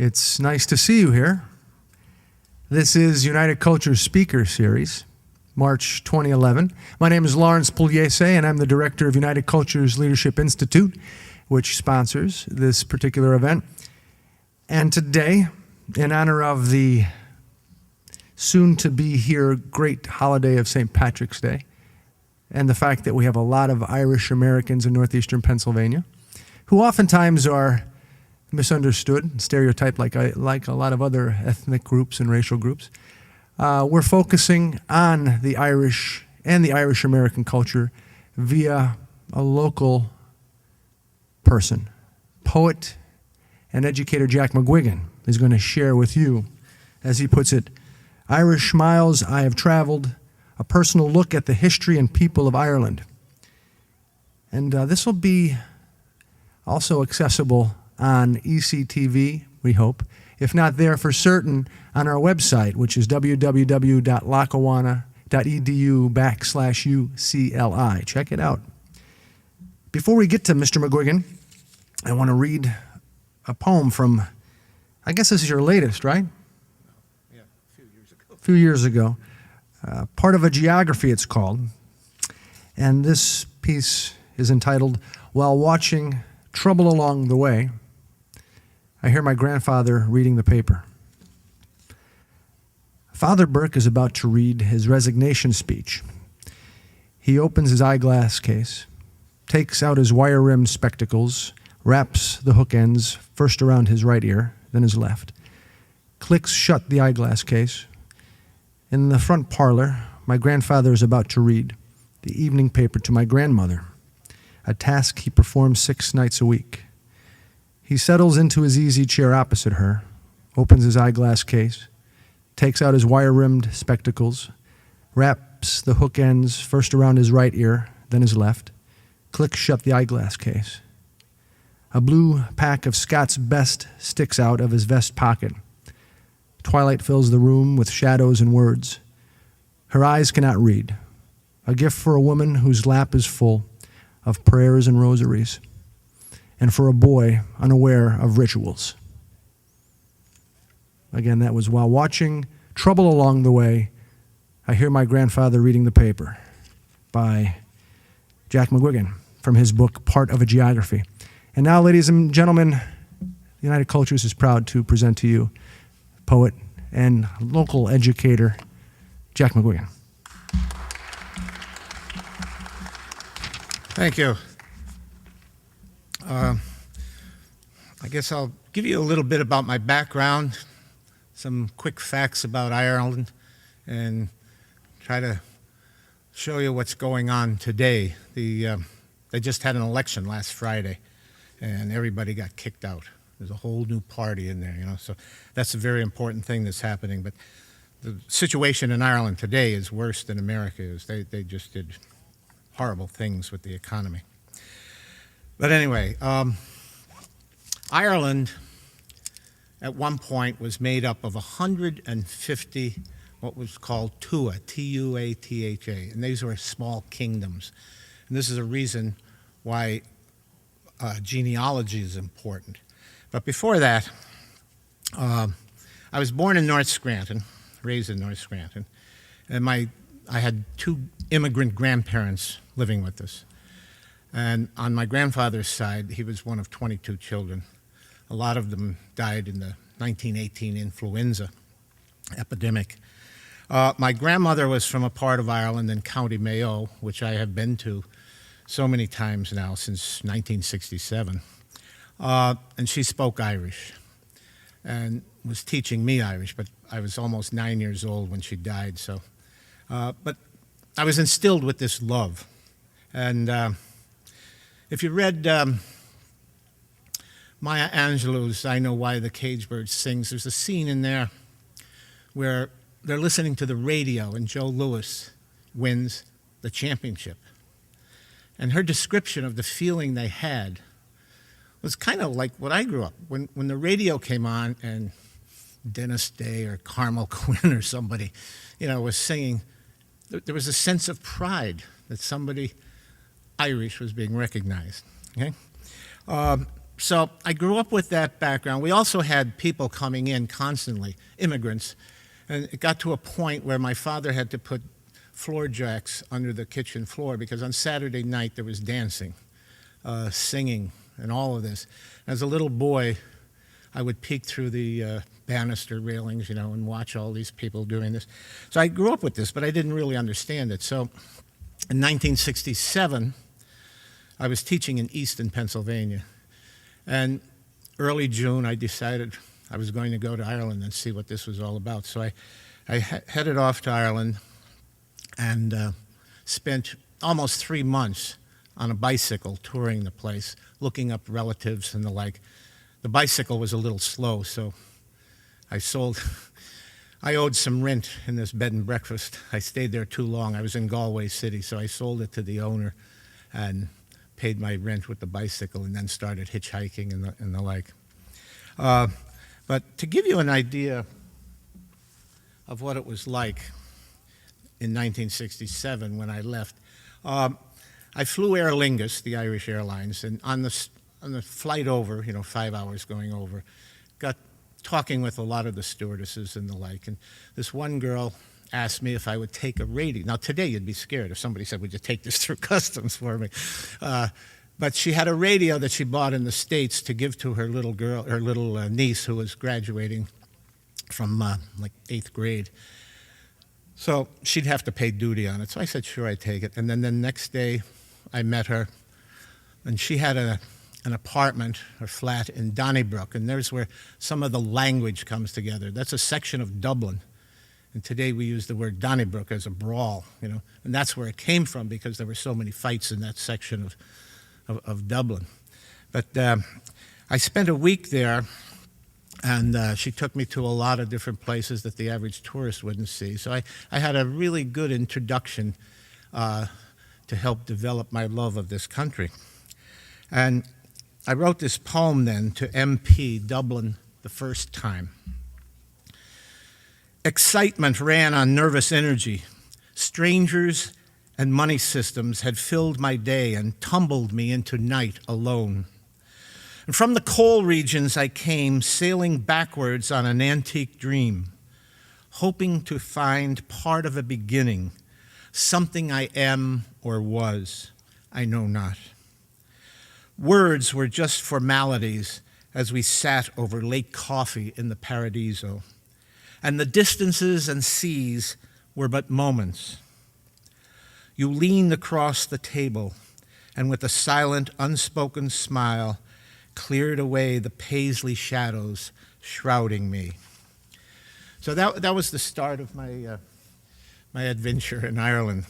It's nice to see you here. This is United Cultures Speaker Series, March 2011. My name is Lawrence Pugliese, and I'm the director of United Cultures Leadership Institute, which sponsors this particular event. And today, in honor of the soon-to-be here great holiday of St. Patrick's Day, and the fact that we have a lot of Irish Americans in northeastern Pennsylvania, who oftentimes are misunderstood and stereotyped like a lot of other ethnic groups and racial groups. We're focusing on the Irish and the Irish American culture via a local person. Poet and educator Jack McGuigan is going to share with you, as he puts it, Irish Miles I Have Traveled, a personal look at the history and people of Ireland. And this will be also accessible on ECTV, we hope. If not there, for certain, on our website, which is www.lackawanna.edu/UCLI. Check it out. Before we get to Mr. McGuigan, I want to read a poem from, I guess this is your latest, right? Yeah, a few years ago. A few years ago. Part of a geography, it's called. And this piece is entitled, While Watching Trouble Along the Way, I hear my grandfather reading the paper. Father Burke is about to read his resignation speech. He opens his eyeglass case, takes out his wire-rimmed spectacles, wraps the hook ends first around his right ear, then his left, clicks shut the eyeglass case. In the front parlor, my grandfather is about to read the evening paper to my grandmother, a task he performs 6 nights a week. He settles into his easy chair opposite her, opens his eyeglass case, takes out his wire-rimmed spectacles, wraps the hook ends first around his right ear, then his left, clicks shut the eyeglass case. A blue pack of Scott's Best sticks out of his vest pocket. Twilight fills the room with shadows and words. Her eyes cannot read. A gift for a woman whose lap is full of prayers and rosaries, and for a boy unaware of rituals. Again, that was While Watching Trouble Along the Way, I Hear My Grandfather Reading the Paper by Jack McGuigan from his book, Part of a Geography. And now, ladies and gentlemen, United Cultures is proud to present to you poet and local educator, Jack McGuigan. Thank you. I guess I'll give you a little bit about my background, some quick facts about Ireland, and try to show you what's going on today. They just had an election last Friday, and everybody got kicked out. There's a whole new party in there, so that's a very important thing that's happening. But the situation in Ireland today is worse than America is. They just did horrible things with the economy. But anyway, Ireland at one point was made up of 150 what was called Tua, T-U-A-T-H-A, and these were small kingdoms. And this is a reason why genealogy is important. But before that, I was born in North Scranton, raised in North Scranton, and I had 2 immigrant grandparents living with us. And on my grandfather's side, he was one of 22 children. A lot of them died in the 1918 influenza epidemic. My grandmother was from a part of Ireland in County Mayo, which I have been to so many times now since 1967. And she spoke Irish and was teaching me Irish, but I was almost 9 years old when she died. But I was instilled with this love. And if you read Maya Angelou's I Know Why the Cage Bird Sings, there's a scene in there where they're listening to the radio and Joe Louis wins the championship. And her description of the feeling they had was kind of like what I grew up. When the radio came on and Dennis Day or Carmel Quinn or somebody, was singing, there was a sense of pride that somebody Irish was being recognized. Okay? So I grew up with that background. We also had people coming in constantly, immigrants, and it got to a point where my father had to put floor jacks under the kitchen floor because on Saturday night there was dancing, singing, and all of this. As a little boy, I would peek through the banister railings, and watch all these people doing this. So I grew up with this, but I didn't really understand it. So in 1967, I was teaching in Easton, Pennsylvania. And early June, I decided I was going to go to Ireland and see what this was all about. So I headed off to Ireland and spent almost 3 months on a bicycle touring the place, looking up relatives and the like. The bicycle was a little slow, so I owed some rent in this bed and breakfast. I stayed there too long. I was in Galway City, so I sold it to the owner and paid my rent with the bicycle and then started hitchhiking and the like. But to give you an idea of what it was like in 1967 when I left, I flew Aer Lingus, the Irish Airlines, and on the flight over, 5 hours going over, got talking with a lot of the stewardesses and the like, and this one girl asked me if I would take a radio. Now, today you'd be scared if somebody said, would you take this through customs for me? But she had a radio that she bought in the States to give to her little girl, her little niece who was graduating from like 8th grade. So she'd have to pay duty on it. So I said, sure, I'd take it. And then the next day I met her, and she had an apartment or flat in Donnybrook, and there's where some of the language comes together. That's a section of Dublin. And today we use the word Donnybrook as a brawl, and that's where it came from because there were so many fights in that section of Dublin. But I spent a week there, and she took me to a lot of different places that the average tourist wouldn't see. So I had a really good introduction to help develop my love of this country. And I wrote this poem then to MP Dublin the first time. Excitement ran on nervous energy. Strangers and money systems had filled my day and tumbled me into night alone. And from the coal regions I came, sailing backwards on an antique dream, hoping to find part of a beginning, something I am or was, I know not. Words were just formalities as we sat over late coffee in the Paradiso, and the distances and seas were but moments. You leaned across the table, and with a silent, unspoken smile, cleared away the paisley shadows shrouding me. So that was the start of my adventure in Ireland.